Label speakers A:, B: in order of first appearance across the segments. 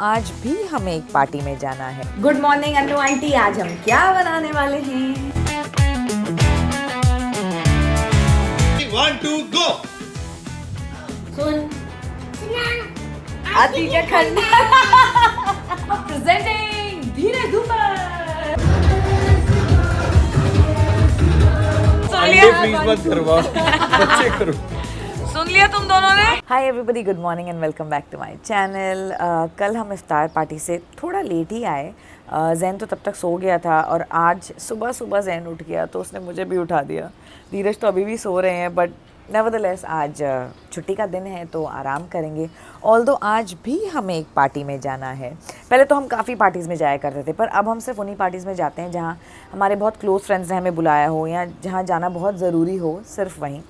A: आज भी हमें एक पार्टी में जाना है।
B: गुड मॉर्निंग अन्नू आंटी, आज हम क्या बनाने वाले हैं?
C: 1 2 go।
B: सुन आती का खन्ना प्रेजेंटिंग धीरे धूमर।
C: प्लीज मत करवाओ, बच्चे करो।
B: सुन लिया तुम दोनों ने?
A: Hi everybody, good morning and welcome back to my channel. कल हम इफ्तार पार्टी से थोड़ा लेट ही आए। जैन तो तब तक सो गया था और आज सुबह सुबह जैन उठ गया तो उसने मुझे भी उठा दिया। धीरज तो अभी भी सो रहे हैं, बट नेवरदलेस आज छुट्टी का दिन है तो आराम करेंगे। ऑल्दो आज भी हमें एक पार्टी में जाना है। पहले तो हम काफ़ी पार्टीज़ में जाया करते थे, पर अब हम सिर्फ उन्हीं पार्टीज़ में जाते हैं जहाँ हमारे बहुत क्लोज़ फ्रेंड्स ने हमें बुलाया हो या जहाँ जाना बहुत ज़रूरी हो, सिर्फ वहीं।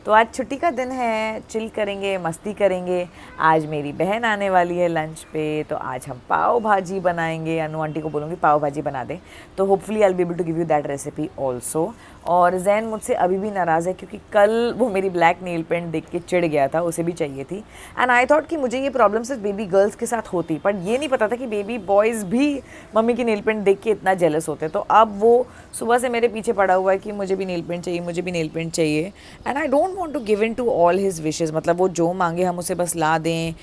A: तो आज छुट्टी का दिन है, चिल करेंगे, मस्ती करेंगे। आज मेरी बहन आने वाली है लंच पे, तो आज हम पाव भाजी बनाएंगे। अनु आंटी को बोलूँगी पाव भाजी बना दे, तो hopefully I will be able to give you that recipe also. और जैन मुझसे अभी भी नाराज़ है क्योंकि कल वो मेरी ब्लैक नेल पेंट देख के चिढ़ गया था, उसे भी चाहिए थी। एंड आई थॉट कि मुझे ये प्रॉब्लम सिर्फ बेबी गर्ल्स के साथ होती, बट ये नहीं पता था कि बेबी बॉयज़ भी मम्मी की नेल पेंट देख के इतना जेलस होते। तो अब वो सुबह से मेरे पीछे पड़ा हुआ है कि मुझे भी नेल पेंट चाहिए, मुझे भी नेल पेंट चाहिए। And I don't want to give in to all his wishes, मतलब वो जो मांगे हम उसे बस ला दें,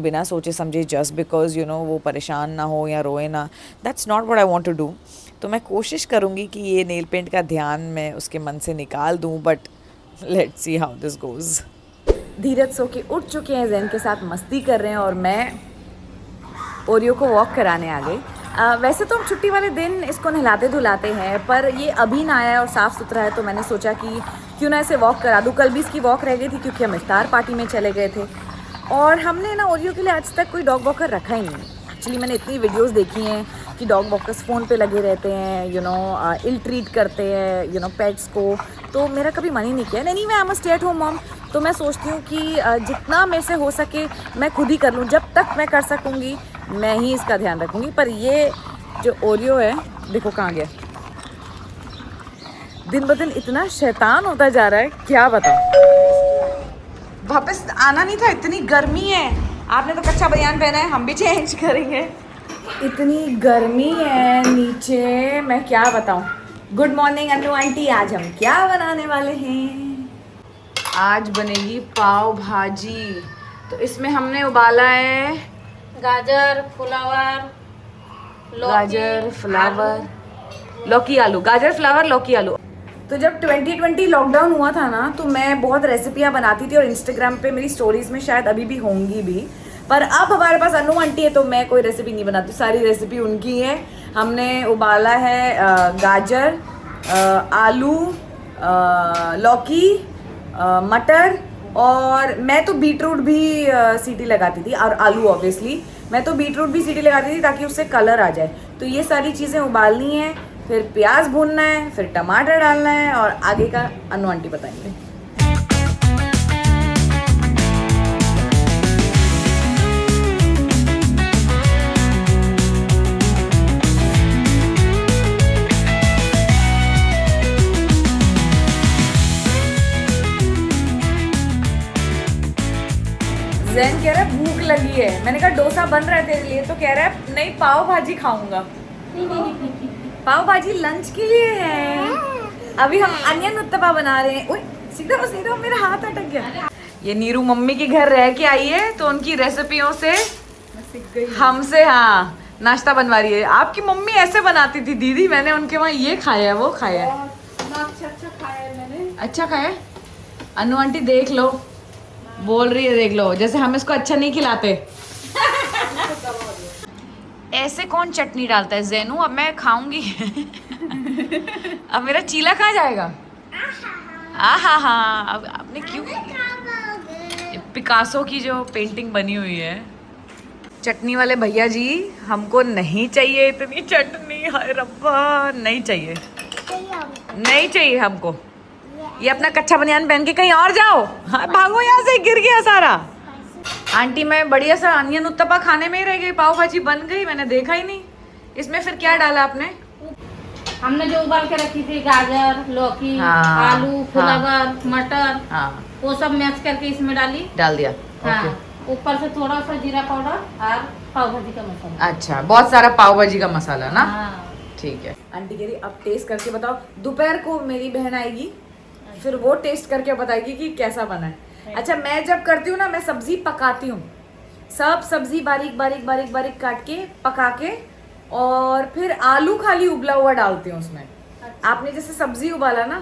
A: बिना सोचे समझे, जस्ट बिकॉज वो परेशान ना हो या रोए ना। That's not what I want to do. तो मैं कोशिश करूँगी कि ये नेल पेंट का ध्यान मैं उसके मन से निकाल दूँ, but let's see how this goes.
B: Dheeraj सो के उठ चुके हैं, जैन के साथ मस्ती कर रहे हैं और मैं ओरियो को वॉक कराने आ गई। वैसे तो हम छुट्टी वाले दिन इसको नहलाते धुलाते हैं, पर ये अभी ना आया है और साफ़ सुथरा है, तो मैंने सोचा कि क्यों ना इसे वॉक करा दूँ। कल भी इसकी वॉक रह गई थी क्योंकि हम इफ्तार पार्टी में चले गए थे और हमने ना ओरियो के लिए आज तक कोई डॉग वॉकर रखा ही नहीं। एक्चुअली मैंने इतनी वीडियोस देखी हैं कि डॉग वॉकर्स फ़ोन पे लगे रहते हैं, इल ट्रीट करते हैं पेट्स को, तो मेरा कभी मन ही नहीं किया। नहीं, मैं am a stay at home mom, तो मैं सोचती हूँ कि जितना मेरे से हो सके मैं खुद ही कर लूँ। जब तक मैं कर सकूँगी मैं ही इसका ध्यान रखूँगी। पर ये जो ओरियो है, देखो कहाँ गया, दिन ब दिन इतना शैतान होता जा रहा है, क्या बताऊँ। वापस आना नहीं था, इतनी गर्मी है। आपने तो कच्चा बनियान पहना है, हम भी चेंज करेंगे। इतनी गर्मी है नीचे, मैं क्या बताऊँ। गुड मॉर्निंग अन्नू आंटी, आज हम क्या बनाने वाले हैं? आज बनेगी पाव भाजी। तो इसमें हमने उबाला है
D: गाजर, फ्लावर,
B: लौकी, आलू। गाजर, फ्लावर, लौकी, आलू। तो जब 2020 लॉकडाउन हुआ था ना, तो मैं बहुत रेसिपियाँ बनाती थी और इंस्टाग्राम पे मेरी स्टोरीज में शायद अभी भी होंगी भी। पर अब हमारे पास अनु आंटी है तो मैं कोई रेसिपी नहीं बनाती, सारी रेसिपी उनकी है। हमने उबाला है गाजर, आलू, लौकी, मटर, और मैं तो बीटरूट भी सीटी लगाती थी, और आलू ऑब्वियसली। मैं तो बीटरूट भी सीटी लगाती थी ताकि उससे कलर आ जाए। तो ये सारी चीज़ें उबालनी है, फिर प्याज भूनना है, फिर टमाटर डालना है, और आगे का अनु आंटी बताएंगे। जैन कह रहा है भूख लगी है। मैंने कहा डोसा बन रहा है तेरे लिए, तो कह रहा है नहीं पाव भाजी खाऊंगा। पाव भाजी लंच के लिए है। अभी हम अनियन उत्तपा बना रहे हैं। ओए सीधा मेरा हाथ अटक गया। ये नीरू मम्मी के घर रह के आई है तो उनकी रेसिपियों से हमसे नाश्ता बनवा रही है। आपकी मम्मी ऐसे बनाती थी दीदी, मैंने उनके वहाँ ये खाया है, वो खाया है। अच्छा खाया है। अनु आंटी देख लो, बोल रही है देख लो, जैसे हम इसको अच्छा नहीं खिलाते। ऐसे कौन चटनी डालता है ज़ैनू? अब मैं खाऊंगी। अब मेरा चीला कहाँ जाएगा? अब आपने क्यों, पिकासो की जो पेंटिंग बनी हुई है। चटनी वाले भैया जी, हमको नहीं चाहिए इतनी चटनी, हाय रब्बा, नहीं चाहिए, नहीं चाहिए हमको। ये अपना कच्चा बनियान पहन के कहीं और जाओ। हाँ, भागो यहाँ से, गिर गया सारा। आंटी मैं बढ़िया सा अनियन उत्तपा खाने में ही रह गई, पाव भाजी बन गई, मैंने देखा ही नहीं। इसमें फिर क्या डाला आपने?
D: हमने जो उबाल के रखी थी गाजर, लौकी, आलू, फ्लावर, मटर, वो सब मैच करके इसमें डाल दिया।
B: ऊपर
D: से थोड़ा सा जीरा पाउडर और पाव भाजी का मसाला।
B: अच्छा, बहुत सारा पाव भाजी का मसाला ना।
D: हाँ।
B: ठीक है। आंटी कह रही अब टेस्ट करके बताओ। दोपहर को मेरी बहन आएगी, फिर वो टेस्ट करके बताएगी कि कैसा बना है। अच्छा, मैं जब करती हूँ ना, मैं सब्जी पकाती हूँ, सब सब्जी बारीक बारीक बारीक बारीक काट के पका के, और फिर आलू खाली उबला हुआ डालती हूँ उसमें। आपने जैसे सब्जी उबाला ना,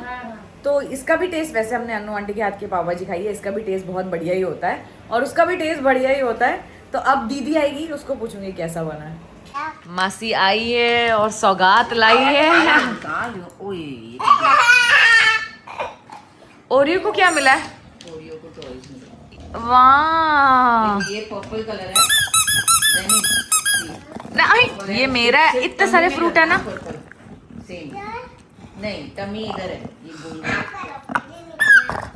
B: तो इसका भी टेस्ट, वैसे हमने अन्नू आंटी के हाथ की पाव भाजी खाई है, इसका भी टेस्ट बहुत बढ़िया ही होता है और उसका भी टेस्ट बढ़िया ही होता है। तो अब दीदी आएगी, उसको पूछूंगी कैसा बना है। मासी आई है और सौगात लाई है। ओरियो को क्या मिला है?
E: ओरियो को टॉयज मिला।
B: वाह,
E: ये पर्पल कलर है।
B: नहीं ये मेरा है। इतने सारे फ्रूट है ना।
E: सेम नहीं, टमी इधर है, ये गोल।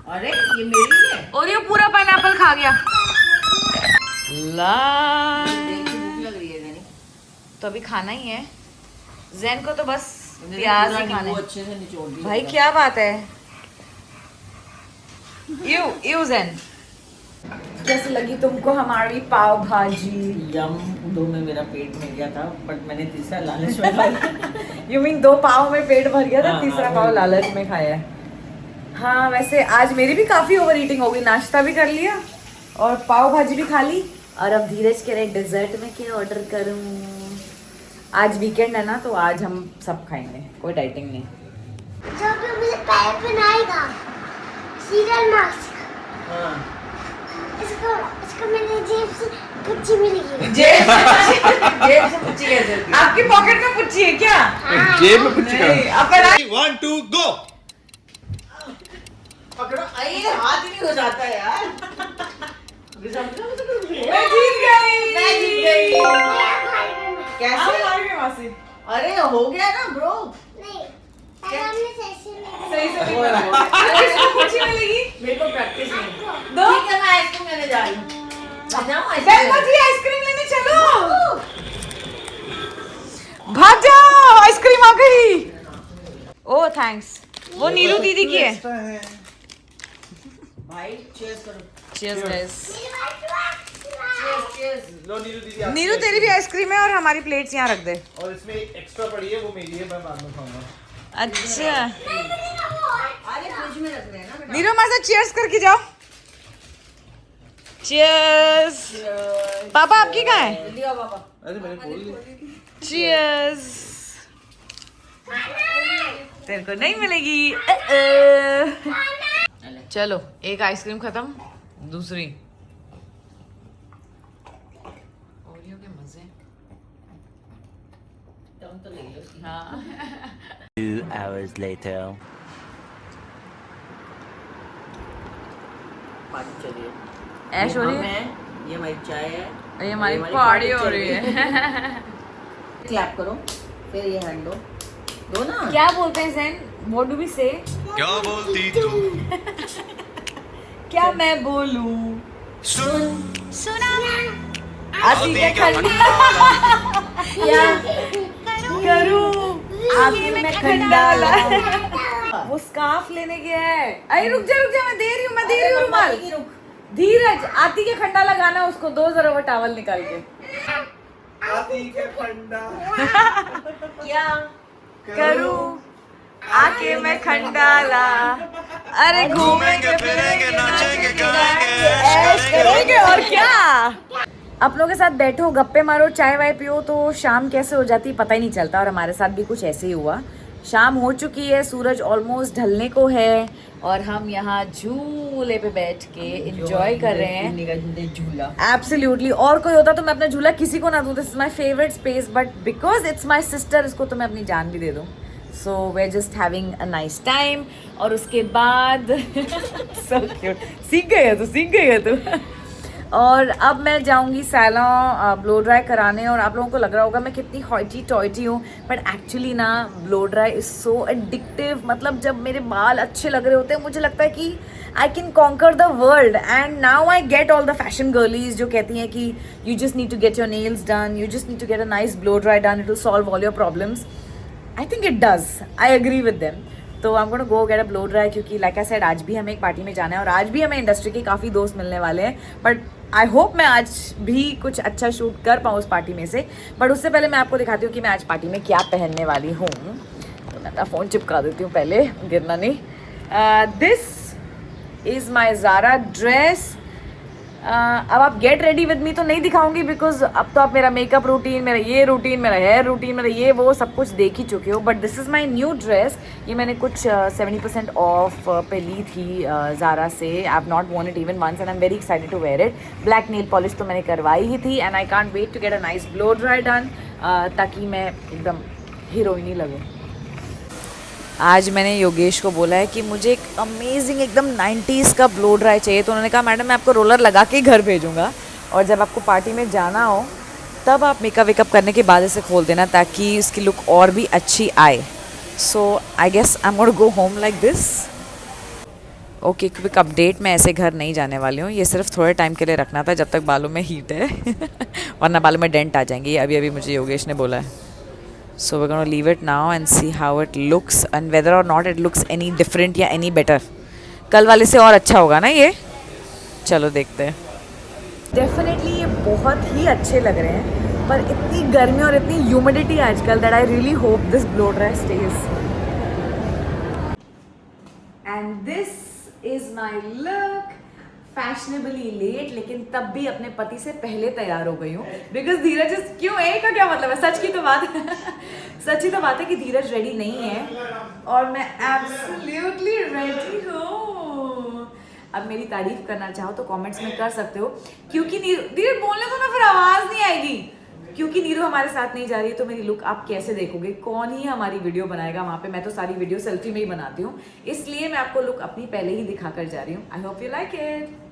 E: अरे ये मेरी है।
B: ओरियो पूरा पाइनएप्पल खा गया। ला,
E: देख के भूख लग रही है जैनी।
B: तो अभी खाना ही है। जैन को तो बस प्याज ही खाना
E: वो
B: है।
E: अच्छे से निचोड़ दिया।
B: भाई क्या बात है। यू जैन, कैसी लगी तुमको हमारी पाव भाजी?
E: यम, दो में मेरा पेट में गया था, बट मैंने तीसरा लालच में खाया।
B: यू मीन 2 पाव में पेट भर गया था,
E: हाँ,
B: तीसरा
E: हाँ,
B: पाव
E: वही।
B: लालच में खाया है। हाँ, वैसे आज मेरी भी काफी ओवर ईटिंग हो गई। नाश्ता भी कर लिया और पाव भाजी भी खा ली, और अब धीरज कह रहे डेजर्ट में क्या ऑर्डर करूं। आज वीकेंड है ना, तो आज हम सब खाएंगे, कोई डाइटिंग नहीं।
F: जब तू मुझे पैर बनाएगा सीरियल मास्क,
E: हाँ।
F: इसको मैंने जेब से पुच्ची मिलेगी।
E: जेब से पूछी कैसे होती है?
B: आपकी पॉकेट में पुच्ची है क्या?
C: जेब में कुछ
B: अपन
C: 1 2 गो।
E: पकड़ो, ये हाथ ही नहीं हो जाता है यार।
B: मैं जीत गई।
E: मैं जीत गई। कैसे?
B: मासी
E: अरे हो गया ना ब्रो।
F: नहीं, पहले हमने सेशन में
B: सही से नहीं बोला। अरे इसको पुच्ची मिलेगी।
E: मेरे को प्रैक्टिस नहीं।
B: दो।
E: ठीक है, मैं आइसक्रीम लेने जा रही हूँ। मैं जाऊँ
B: बेल
E: आइसक्रीम
B: बजी, आइसक्रीम लेने चलो। भाग जाओ, आइसक्रीम आ गई। ओह थैंक्स, वो नीरू दीदी की है।
E: भाई चीयर्स करो।
B: Cheers guys.
E: चीयर्स।
C: लो नीरू दीदी, आपकी
B: नीरू तेरी भी आइसक्रीम है और हमारी प्लेट्स यहाँ रख दे।
C: और इसमें एक एक्स्ट्रा पड़ी है, वो मेरी है, मैं बाद में खाऊंगा।
B: अच्छा,
E: अरे फ्रिज में रख रहे हैं ना बेटा।
B: नीरू हमारे साथ चीयर्स करके जाओ। चीयर्स। पापा आपकी कहाँ है?
E: लिया पापा।
C: अरे मैंने बोल दी।
B: चीयर्स। तेरे को नहीं मिलेगी। चलो, एक आइसक्रीम खत्म, दूसरी। ओरियो के मजे।
E: टंग तो ले लो उसकी।
B: हाँ।
G: 2 hours later.
E: पानी चलिए।
B: ऐश हो रही है।
E: ये हमारी चाय है।
B: ये हमारी पार्टी हो रही है।
E: क्लैप करो, फिर ये हैंड दो। दो ना।
B: क्या बोलते हैं Jain? What do we say?
G: क्या बोलती तू?
B: क्या मैं बोलूं?
G: सुना
B: आती के खंडा क्या करूं? आती में खंडाला। वो स्कार्फ लेने गया है। अरे रुक जा, मैं दे रही हूँ रुमाल। धीरज, आती के खंडा लगाना उसको, दो जरा वो टॉवल निकाल के।
C: आती के फंडा
E: क्या
B: करूं आके मैं खंडाला। अरे घूमेंगे फिरेंगे नाचेंगे गाएंगे ऐश करेंगे और क्या। अपनों के साथ बैठो, गप्पे मारो, चाय वाय पियो, तो शाम कैसे हो जाती पता ही नहीं चलता। और हमारे साथ भी कुछ ऐसे ही हुआ। शाम हो चुकी है, सूरज ऑलमोस्ट ढलने को है और हम यहाँ झूले पे बैठ के एंजॉय कर रहे हैं।
E: झूला।
B: एब्सोल्युटली। और कोई होता तो मैं अपना झूला किसी को ना दूं। This is my favourite space, but because it's my sister, इसको तो मैं अपनी जान भी दे दूं। So we are just having a nice time. और उसके बाद सो क्यूट, सीख गई है तू। और अब मैं जाऊंगी सैलून ब्लो ड्राई कराने। और आप लोगों को लग रहा होगा मैं कितनी हॉटी टॉयटी हूँ, बट एक्चुअली ना blow dry is so addictive. मतलब जब मेरे बाल अच्छे लग रहे होते हैं, मुझे लगता है कि I can conquer the world. And now I get all the fashion girlies जो कहती हैं कि you just need to get your nails done, you just need to get a nice blow dry done, it will solve all your problems. I think it does, I agree with them. तो I am gonna go get a blow dry, क्योंकि like I said आज भी हमें एक party में जाना है और आज भी हमें इंडस्ट्री के काफ़ी दोस्त मिलने वाले हैं। बट आई होप मैं आज भी कुछ अच्छा शूट कर पाऊँ उस पार्टी में से, बट उससे पहले मैं आपको दिखाती हूँ कि मैं आज पार्टी में क्या पहनने वाली हूँ। तो मैं अपना फ़ोन चिपका देती हूँ पहले, गिरना नहीं। This is my Zara dress. अब आप गेट रेडी विद मी तो नहीं दिखाऊंगी, बिकॉज अब तो आप मेरा मेकअप रूटीन, मेरा ये रूटीन, मेरा हेयर रूटीन, मेरा ये वो सब कुछ देख ही चुके हो। But this is my new dress. ये मैंने कुछ 70% ऑफ पे ली थी ज़ारा से। I have not worn it even once and I am very excited to wear it. Black nail polish तो मैंने करवाई ही थी and I can't wait to get a nice blow dry done, ताकि मैं एकदम हीरोइनी लगूँ। आज मैंने योगेश को बोला है कि मुझे एक अमेजिंग एकदम 90s का ब्लो ड्राई चाहिए, तो उन्होंने कहा मैडम मैं आपको रोलर लगा के ही घर भेजूँगा, और जब आपको पार्टी में जाना हो तब आप मेकअप वेकअप करने के बाद इसे खोल देना, ताकि उसकी लुक और भी अच्छी आए। So I guess I am going to go home like this. Okay, quick update, मैं ऐसे घर नहीं जाने वाली हूँ, ये सिर्फ थोड़े टाइम के लिए रखना था जब तक बालों में हीट है वरना बालों में डेंट आ जाएंगे, ये अभी अभी मुझे योगेश ने बोला है। So we're going to leave it now and see how it looks and whether or not it looks any different या any better. कल वाले से और अच्छा होगा ना ये, चलो देखते हैं। Definitely ये बहुत ही अच्छे लग रहे हैं, पर इतनी गर्मी और इतनी ह्यूमिडिटी आजकल that I really hope this blow dry stays. And this is my look. Fashionably late, लेकिन तब भी अपने पति से पहले तैयार हो गई हूँ, बिकॉज धीरज क्यों ए का क्या मतलब है, सच की तो बात सच ही तो बात है कि धीरज रेडी नहीं है और मैं एब्सोल्युटली रेडी हूँ। अब मेरी तारीफ करना चाहो तो कमेंट्स में कर सकते हो, क्योंकि धीरज बोलने तो ना फिर आवाज़ नहीं आएगी, क्योंकि नीरू हमारे साथ नहीं जा रही है तो मेरी लुक आप कैसे देखोगे, कौन ही हमारी वीडियो बनाएगा वहाँ पे। मैं तो सारी वीडियो सेल्फी में ही बनाती हूँ, इसलिए मैं आपको लुक अपनी पहले ही दिखा कर जा रही हूँ। I hope you like it.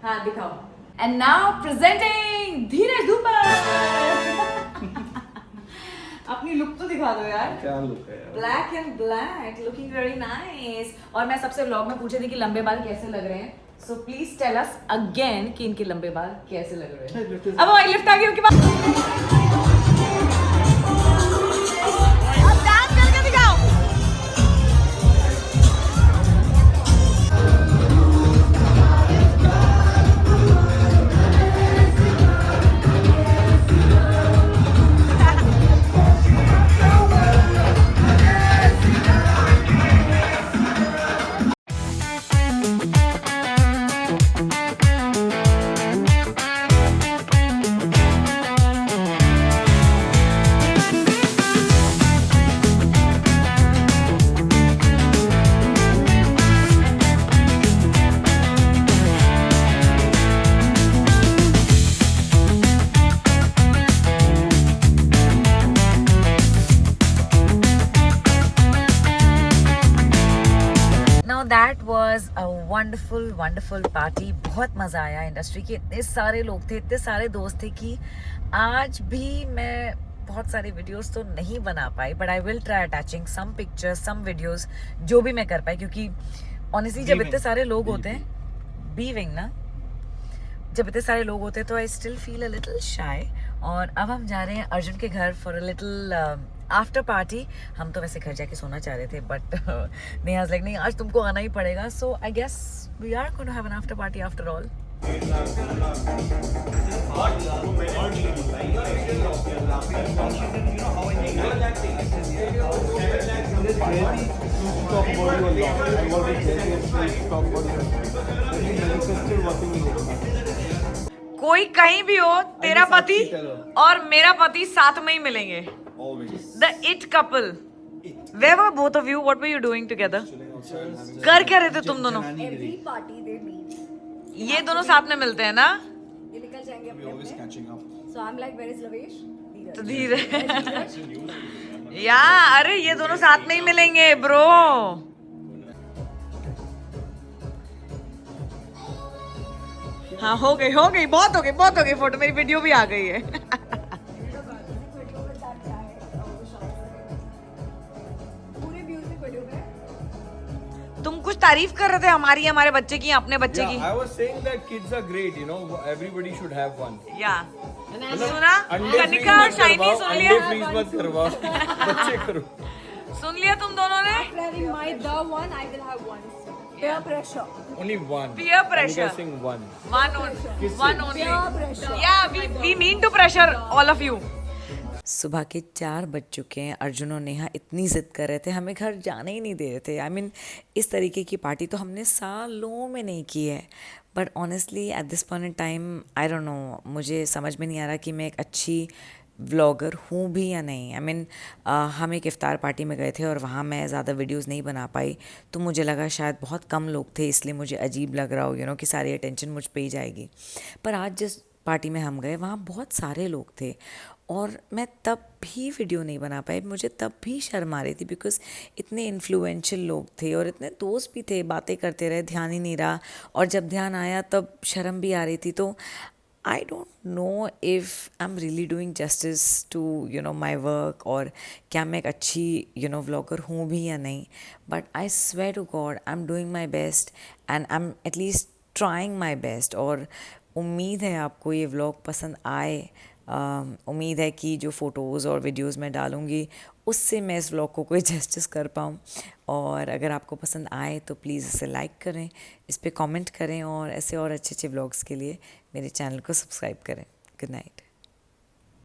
B: हाँ दिखाओ। एंड नाउ प्रेजेंटिंग धीरज धूपर। अपनी लुक तो दिखा दो यार।
C: क्या लुक है यार?
B: Black and black, looking very nice. और मैं सबसे व्लॉग में पूछे थी कि लंबे बाल कैसे लग रहे हैं, so please tell us again कि इनके लंबे बाल कैसे लग रहे हैं। अब हमारी लिफ्ट आ गई उनके पास। That was a wonderful party. बहुत मज़ा आया। इंडस्ट्री के इतने सारे लोग थे, इतने सारे दोस्त थे कि आज भी मैं बहुत सारे वीडियोस तो नहीं बना पाई, but I will try attaching some pictures, some videos जो भी मैं कर पाई, क्योंकि ऑनेस्टली जब इतने सारे लोग होते हैं, बीविंग ना, जब इतने सारे लोग होते हैं तो I still feel a little shy. और अब हम जा रहे हैं अर्जुन के घर for a little after party. हम तो वैसे घर जाके सोना चाह रहे थे, बट नेहा वाज लाइक नहीं आज तुमको आना ही पड़ेगा, so I guess we are going to have an after party after all. कोई कहीं भी हो, तेरा पति और मेरा पति साथ में ही मिलेंगे। The it couple. Where were both of you? What were you doing together? कर क्या रहे थे तुम दोनों?
H: Every party they meet.
B: ये दोनों साथ में मिलते हैं ना?
H: ये निकल जाएंगे अपने। So I'm like, where is Lavesh?
B: तो धीरे या अरे ये दोनों साथ में ही मिलेंगे ब्रो। हाँ हो गई बहुत हो गई फोटो, मेरी वीडियो भी आ गई है। तुम कुछ तारीफ कर रहे थे हमारी, हमारे बच्चे की, अपने बच्चे की।
C: I was saying that kids are great, you know, everybody should have one.
B: या सुना, कनिका और शाइनी सुन लिया।
C: अंडे फ्रीज मत करवाओ, बच्चे करो।
A: सुन लिया तुम दोनों ने?
H: Planning my the one, I will have one. Peer pressure.
C: Only one.
A: Peer
C: I'm
A: pressure.
C: guessing one.
A: One only. One only.
H: Peer pressure.
A: Yeah, we mean to pressure all of you. सुबह के 4 बज चुके हैं। अर्जुन और नेहा इतनी ज़िद कर रहे थे, हमें घर जाने ही नहीं दे रहे थे। आई मीन इस तरीके की पार्टी तो हमने सालों में नहीं की है। But honestly at this point in time I don't no, मुझे समझ में नहीं आ रहा कि मैं एक अच्छी व्लॉगर हूँ भी या नहीं। आई मीन हम एक इफ्तार पार्टी में गए थे और वहाँ मैं ज़्यादा वीडियोस नहीं बना पाई, तो मुझे लगा शायद बहुत कम लोग थे, इसलिए मुझे अजीब लग रहा हो कि सारी अटेंशन मुझ पे ही जाएगी। पर आज जिस पार्टी में हम गए वहाँ बहुत सारे लोग थे और मैं तब भी वीडियो नहीं बना पाई। मुझे तब भी शर्म आ रही थी बिकॉज़ इतने इन्फ्लुएंशियल लोग थे और इतने दोस्त भी थे, बातें करते रहे, ध्यान ही नहीं रहा। और जब ध्यान आया तब शर्म भी आ रही थी। तो I don't know if I am really doing justice to my work, और क्या मैं एक अच्छी व्लॉगर हूँ भी या नहीं। But I swear to God I am doing my best and I am at least trying my best. और उम्मीद है आपको ये व्लॉग पसंद आए। उम्मीद है कि जो फ़ोटोज़ और वीडियोज़ मैं डालूँगी उससे मैं इस व्लॉग को कोई जस्टिस कर पाऊँ। और अगर आपको पसंद आए तो प्लीज़ इसे लाइक करें, इस पर कमेंट करें और ऐसे और अच्छे अच्छे व्लॉग्स के लिए मेरे चैनल को सब्सक्राइब करें। Good night.